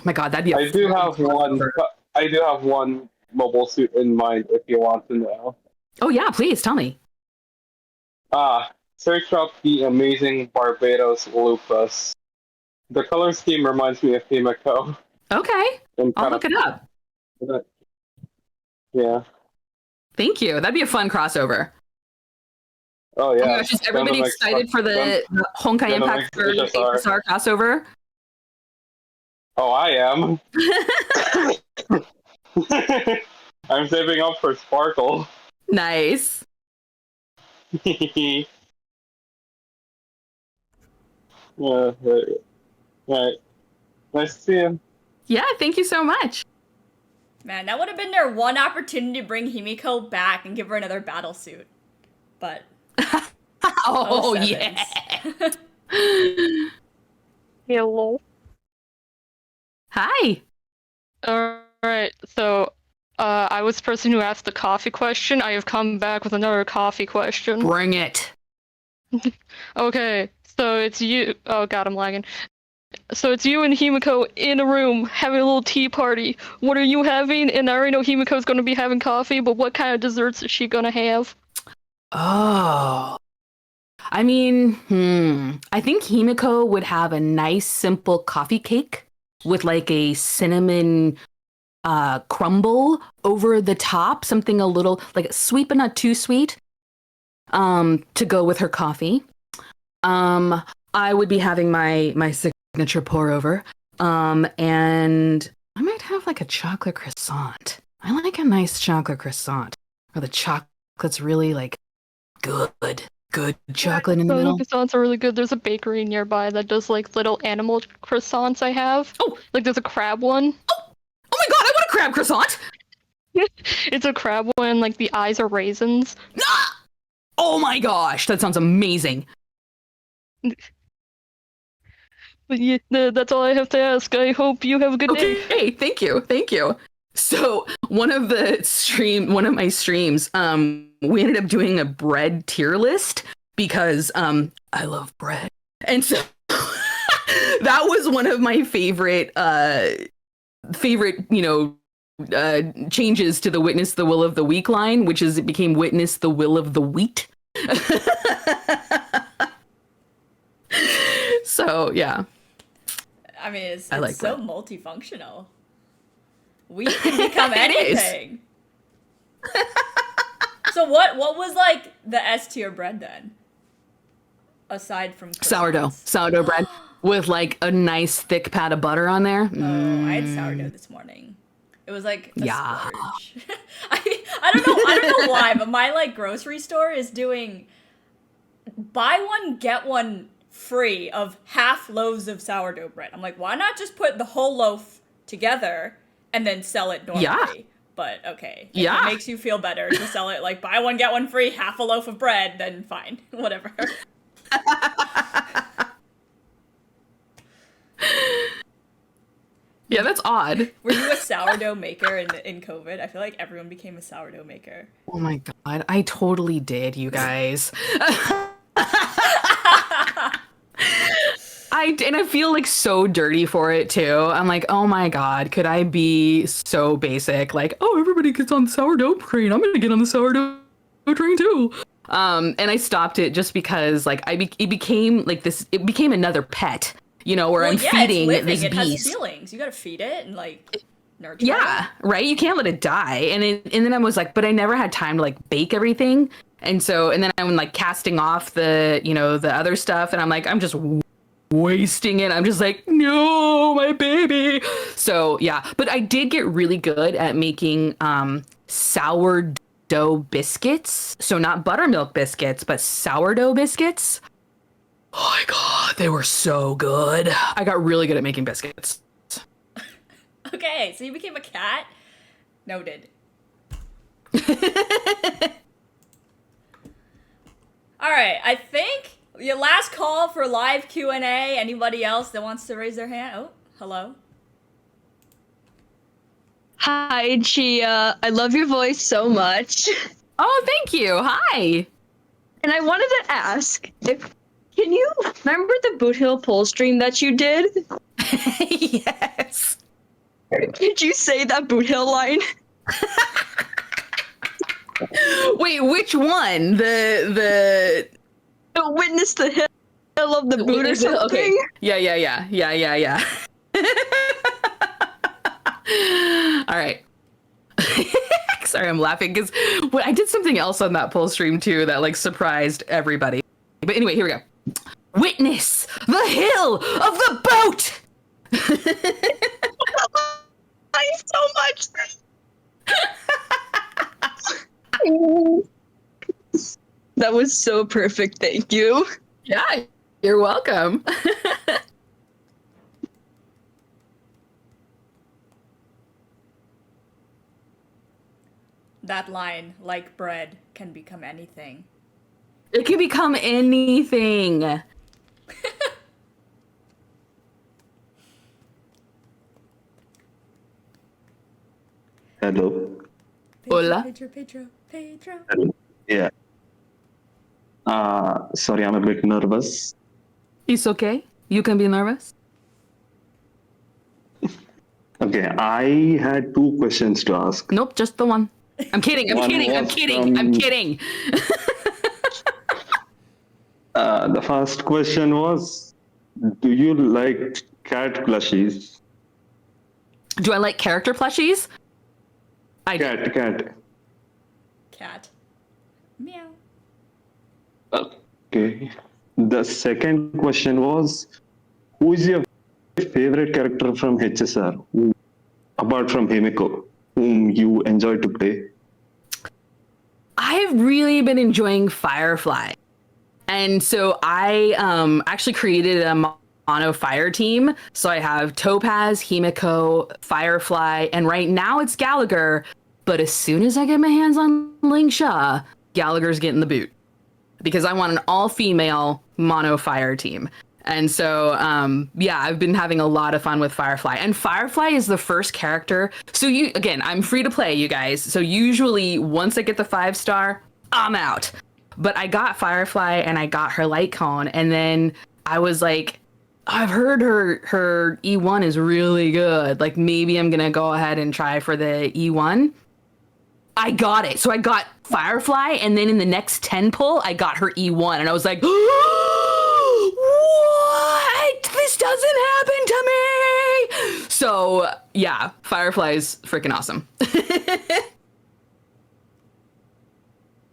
my god, that'd be. I do have one. I do have one mobile suit in mind. If you want to know. Oh yeah, please tell me. Search up the amazing Barbados Lupus. The color scheme reminds me of Himeko. Okay, I'll look it up. Yeah. Thank you. That'd be a fun crossover. Oh yeah. Oh my gosh, is everybody excited for the Honkai Impact HSR crossover? Oh, I am. I'm saving up for Sparkle. Nice. Yeah, right. Nice to see you. Yeah, thank you so much. Man, that would have been their one opportunity to bring Himeko back and give her another battle suit. But oh sevens. yeah. Hello. Hi. Alright, so I was the person who asked the coffee question. I have come back with another coffee question. Bring it. Okay, so it's you. Oh god, I'm lagging. So it's you and Himeko in a room having a little tea party. What are you having? And I already know Himeko's gonna be having coffee, but what kind of desserts is she gonna have? Oh. I mean, I think Himeko would have a nice simple coffee cake with like a cinnamon crumble over the top, something a little like sweet but not too sweet, to go with her coffee. I would be having my signature pour over, and I might have like a chocolate croissant. I like a nice chocolate croissant where the chocolate's really like good chocolate in the middle. Croissants are really good. There's a bakery nearby that does like little animal croissants I have. Oh! Like there's a crab one. Oh my god, I want a crab croissant! It's a crab one, like the eyes are raisins. Ah! Oh my gosh, that sounds amazing. But yeah, that's all I have to ask. I hope you have a good day. Okay, thank you. So one of my streams, we ended up doing a bread tier list because I love bread. And so that was one of my favorite, changes to the Witness the Will of the Weak line, which is it became Witness the Will of the Wheat. So yeah. I mean, it's like so bread. multifunctional. We can become anything. So what was like the S tier bread then? Aside from Sourdough bread with like a nice thick pat of butter on there. Oh, I had sourdough this morning. It was like a Yeah. splurge. I don't know why, but my like grocery store is doing buy one get one free of half loaves of sourdough bread. I'm like, why not just put the whole loaf together and then sell it normally. Yeah. But okay, if Yeah. it makes you feel better to sell it like buy one get one free, half a loaf of bread, then fine, whatever. Yeah, that's odd. Were you a sourdough maker in COVID? I feel like everyone became a sourdough maker. Oh my god, I totally did, you guys. And I feel like so dirty for it too. I'm like, oh my god, could I be so basic? Like, oh, everybody gets on the sourdough train. I'm gonna get on the sourdough train too. And I stopped it just because like it became like this. It became another pet, you know, where I'm feeding it's living. this it beast. has feelings. You gotta feed it and like nurture. Yeah, right. You can't let it die. And then I was like, but I never had time to like bake everything. And then I'm like casting off the, you know, the other stuff, and I'm like, I'm just wasting it. I'm just like, no, my baby. So yeah, but I did get really good at making sourdough biscuits. So not buttermilk biscuits, but sourdough biscuits. Oh my god, they were so good. I got really good at making biscuits. Okay, so you became a cat. Noted. All right, I think your last call for live Q&A. Anybody else that wants to raise their hand? Oh, hello. Hi, Chia. I love your voice so much. Oh, thank you. Hi. And I wanted to ask, can you remember the Boot Hill poll stream that you did? Yes. Did you say that Boot Hill line? Wait, which one? The Witness the hill of the boot or something? Okay. Yeah. All right. Sorry, I'm laughing because I did something else on that poll stream too that like surprised everybody. But anyway, here we go. Witness the hill of the boat. Thanks so much. That was so perfect. Thank you. Yeah, you're welcome. That line, like bread, can become anything. It can become anything. Hello. Hola. Pedro. Hello. Yeah. Sorry, I'm a bit nervous. It's okay. You can be nervous. Okay, I had two questions to ask. Nope, just the one. I'm kidding. I'm One kidding. I'm was kidding. I'm from- kidding. The first question was, do you like cat plushies? Do I like character plushies? I do. Cat. Cat. Meow. Okay. The second question was, who is your favorite character from HSR, apart from Himeko, whom you enjoy to play? I've really been enjoying Firefly. And so I actually created a mono fire team. So I have Topaz, Himeko, Firefly, and right now it's Gallagher. But as soon as I get my hands on Ling Sha, Gallagher's getting the boot. Because I want an all-female mono fire team. And so, yeah, I've been having a lot of fun with Firefly. And Firefly is the first character. So again, I'm free to play, you guys. So usually once I get the 5-star, I'm out. But I got Firefly and I got her light cone. And then I was like, I've heard her E1 is really good. Like maybe I'm going to go ahead and try for the E1. I got it. So I got Firefly, and then in the next 10 pull, I got her E1, and I was like, what? This doesn't happen to me! So, yeah, Firefly is freaking awesome.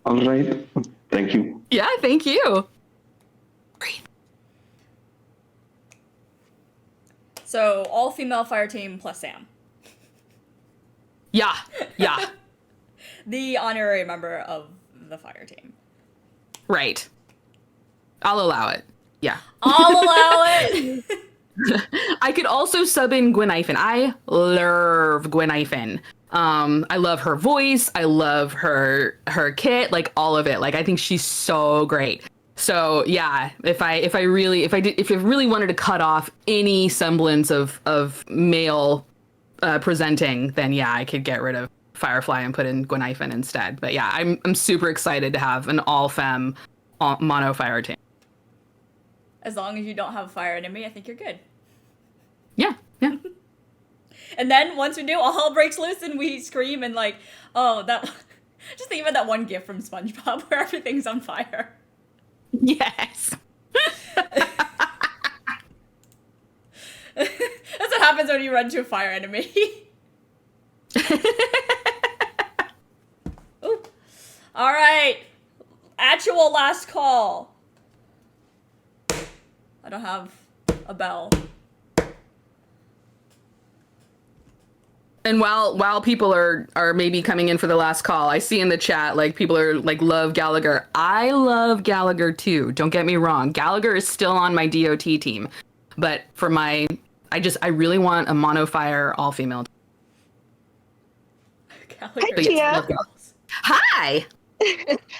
All right. Thank you. Yeah, thank you. So, all female fire team plus Sam. Yeah. The honorary member of the fire team. Right. I'll allow it. Yeah. I'll allow it. I could also sub in Gwen Ifen. I love Gwen Ifen. I love her voice. I love her kit, like all of it. Like I think she's so great. So yeah, if I really wanted to cut off any semblance of male presenting, then yeah, I could get rid of Firefly and put in Gwen Ifen instead. But yeah, I'm super excited to have an all femme mono fire team. As long as you don't have a fire enemy, I think you're good. Yeah. And then once we do, all hell breaks loose and we scream and like, oh, that. Just think about that one gif from SpongeBob where everything's on fire. Yes. That's what happens when you run to a fire enemy. Ooh. All right. Actual last call. I don't have a bell. And while people are maybe coming in for the last call, I see in the chat like people are like love Gallagher. I love Gallagher too. Don't get me wrong. Gallagher is still on my DOT team, but for I really want a mono fire all female. Hi, Tia. Hi.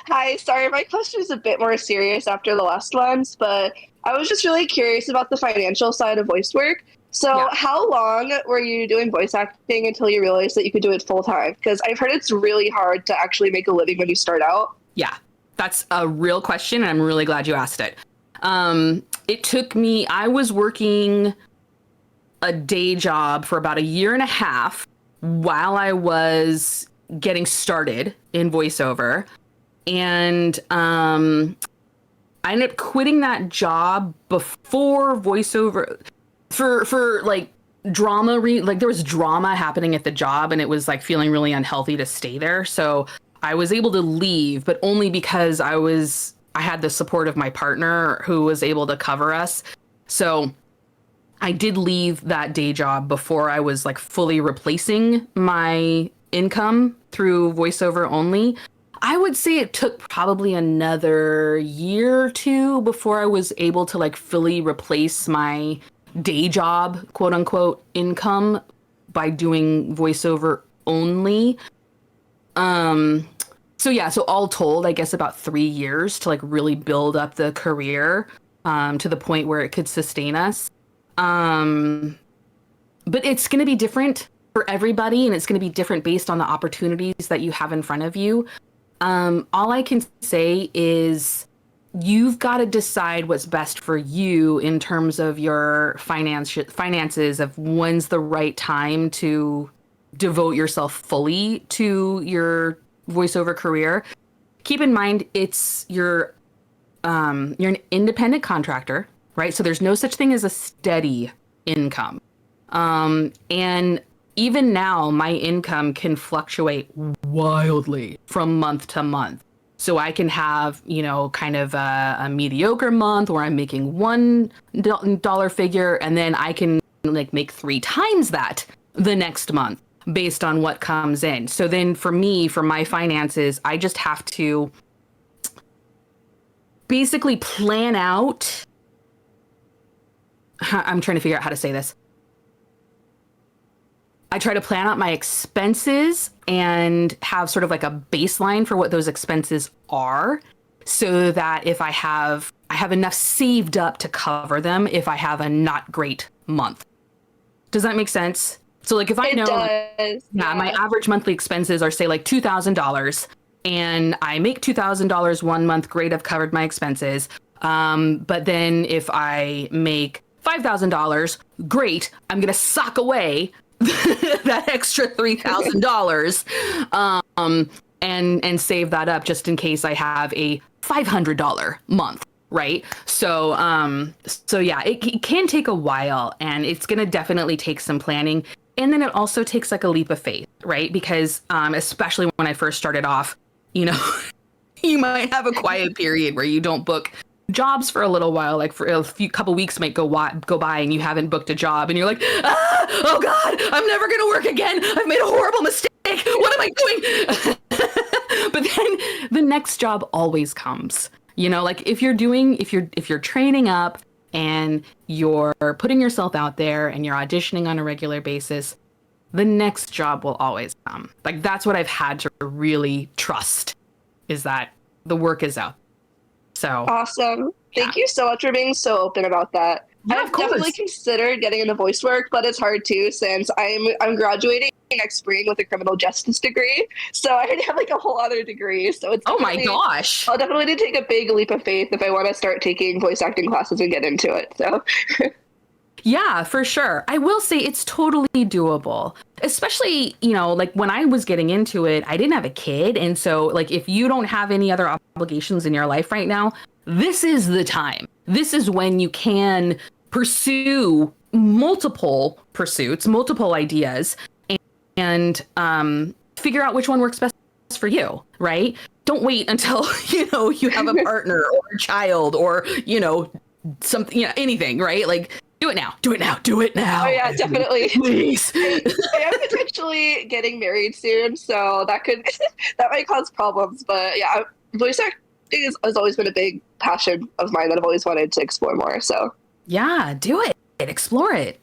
Hi, sorry, my question is a bit more serious after the last ones, but I was just really curious about the financial side of voice work. So how long were you doing voice acting until you realized that you could do it full time? Because I've heard it's really hard to actually make a living when you start out. Yeah, that's a real question, and I'm really glad you asked it. It took me, I was working a day job for about 1.5 years while I was getting started in voiceover. And I ended up quitting that job before voiceover for like drama, like there was drama happening at the job and it was like feeling really unhealthy to stay there. So I was able to leave, but only because I had the support of my partner who was able to cover us. So I did leave that day job before I was like fully replacing my income through voiceover only. I would say it took probably another year or two before I was able to like fully replace my day job, quote unquote, income by doing voiceover only. So all told, I guess about 3 years to like really build up the career to the point where it could sustain us. But it's going to be different for everybody, and it's going to be different based on the opportunities that you have in front of you. All I can say is you've got to decide what's best for you in terms of your finances, of when's the right time to devote yourself fully to your voiceover career. Keep in mind, you're an independent contractor, right? So there's no such thing as a steady income. And even now, my income can fluctuate wildly from month to month. So I can have, kind of a mediocre month where I'm making $1 figure, and then I can like make 3 times that the next month based on what comes in. So then for me, for my finances, I just have to basically plan out. I'm trying to figure out how to say this. I try to plan out my expenses and have sort of like a baseline for what those expenses are, so that if I have enough saved up to cover them if I have a not great month. Does that make sense? So like if I know, my average monthly expenses are say like $2,000, and I make $2,000 one month, great, I've covered my expenses. But then if I make $5,000, great, I'm gonna sock away that extra $3,000 and save that up just in case I have a $500 month, right? So yeah, it can take a while, and it's gonna definitely take some planning, and then it also takes like a leap of faith, right? Because especially when I first started off, you might have a quiet period where you don't book jobs for a little while, like for a couple weeks might go by and you haven't booked a job, and you're like, oh God, I'm never gonna work again. I've made a horrible mistake. What am I doing? But then the next job always comes. Like if you're training up and you're putting yourself out there and you're auditioning on a regular basis, the next job will always come. Like, that's what I've had to really trust, is that the work is out. So awesome. Thank you so much for being so open about that. Yeah, I've definitely considered getting into voice work, but it's hard too since I'm graduating next spring with a criminal justice degree. So I already have like a whole other degree. So it's oh my gosh. I'll definitely need to take a big leap of faith if I want to start taking voice acting classes and get into it. So yeah, for sure. I will say it's totally doable. Especially, you know, like when I was getting into it, I didn't have a kid. And so, like, if you don't have any other obligations in your life right now, this is the time. This is when you can pursue multiple pursuits, multiple ideas, and figure out which one works best for you, right? Don't wait until, you know, you have a partner or a child or, you know, something, you know, anything, right? Like, do it now. Do it now. Do it now. Oh yeah, definitely. Please. I am potentially getting married soon, so that might cause problems. But yeah, voice acting has always been a big passion of mine that I've always wanted to explore more. So yeah, do it. Explore it.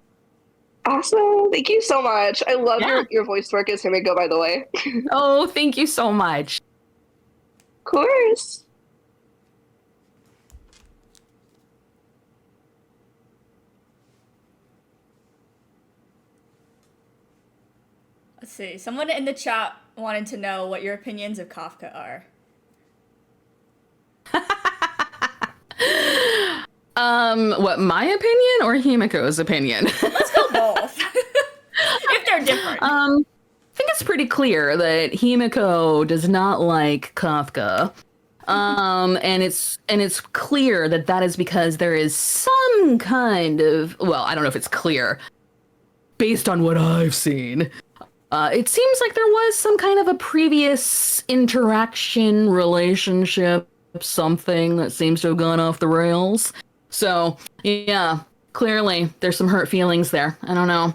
Awesome. Thank you so much. I love your voice work as Himeko, by the way. Oh, thank you so much. Of course. Let's see. Someone in the chat wanted to know what your opinions of Kafka are. What, my opinion or Himeko's opinion? Let's go both. If they're different. I think it's pretty clear that Himeko does not like Kafka. And it's clear that that is because there is some kind of, well, I don't know if it's clear. Based on what I've seen, it seems like there was some kind of a previous interaction, relationship, something that seems to have gone off the rails. So, yeah, clearly there's some hurt feelings there. I don't know.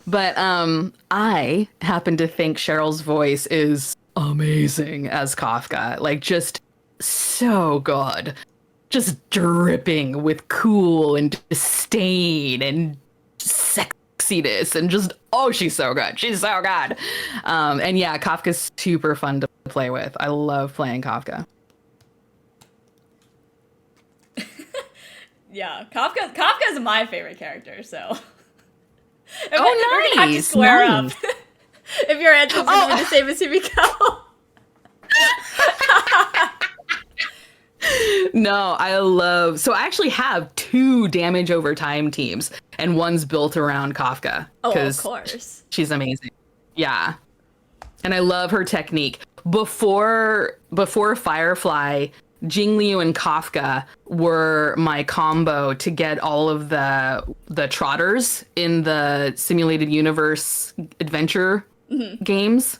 But I happen to think Cheryl's voice is amazing as Kafka. Like, just so good. Just dripping with cool and disdain and sexiness and just, oh, she's so good. She's so good. And yeah, Kafka's super fun to play with. I love playing Kafka. Yeah, Kafka is my favorite character, so. Oh, nice. We're gonna have to square up. If your answer's gonna be the same as Himeko. No, I love. So I actually have 2 damage over time teams, and one's built around Kafka. Oh, of course. She's amazing. Yeah, and I love her technique. Before Firefly, Jingliu and Kafka were my combo to get all of the trotters in the simulated universe adventure games.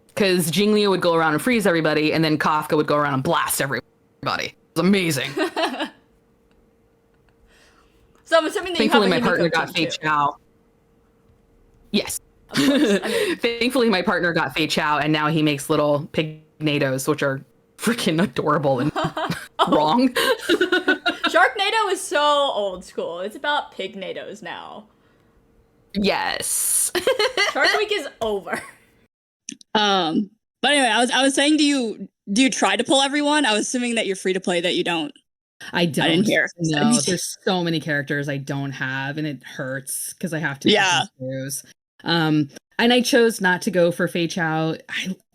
Because Jingliu would go around and freeze everybody, and then Kafka would go around and blast everybody. It was amazing. So I'm assuming that thankfully you have my partner got Fei Chao. Yes. Thankfully my partner got Fei Chao, and now he makes little pignados, which are freaking adorable and wrong. Sharknado is so old school. It's about pignados now. Yes. Shark Week is over. But anyway, I was saying, do you try to pull everyone? I was assuming that you're free to play, that you don't. I don't. I didn't hear. No, there's so many characters I don't have, and it hurts because I have to. Yeah. Choose. And I chose not to go for Fei Chao.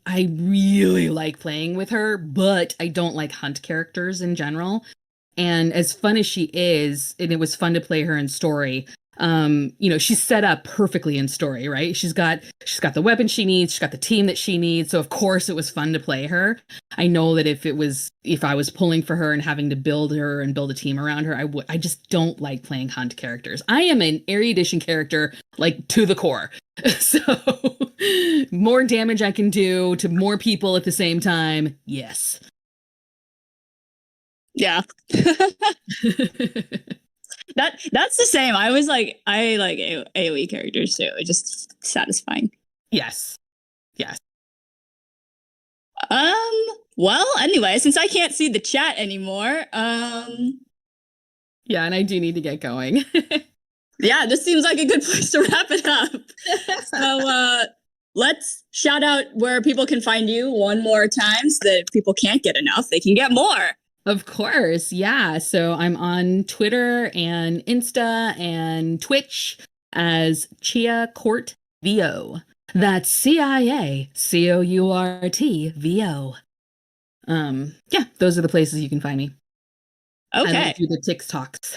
I really like playing with her, but I don't like hunt characters in general. And as fun as she is, and it was fun to play her in story, you know, she's set up perfectly in story, right? She's got the weapon she needs, she's got the team that she needs. So of course it was fun to play her. I know that if I was pulling for her and having to build her and build a team around her, I just don't like playing hunt characters. I am an erudition character, like, to the core. So more damage I can do to more people at the same time. Yes. Yeah. That's the same. I like AoE characters too. It's just satisfying. Yes. Well, anyway, since I can't see the chat anymore, Yeah, and I do need to get going. Yeah, this seems like a good place to wrap it up. So let's shout out where people can find you one more time so that if people can't get enough, they can get more. Of course, yeah. So I'm on Twitter and Insta and Twitch as Chia Court VO. That's CIACOURTVO. Yeah, those are the places you can find me. Okay. I don't do the TikToks.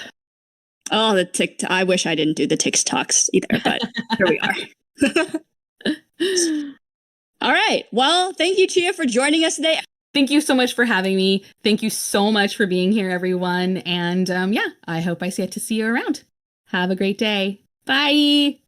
Oh, the TikTok. I wish I didn't do the TikToks either, but here we are. All right. Well, thank you, Chia, for joining us today. Thank you so much for having me. Thank you so much for being here, everyone. And yeah, I hope I get to see you around. Have a great day. Bye.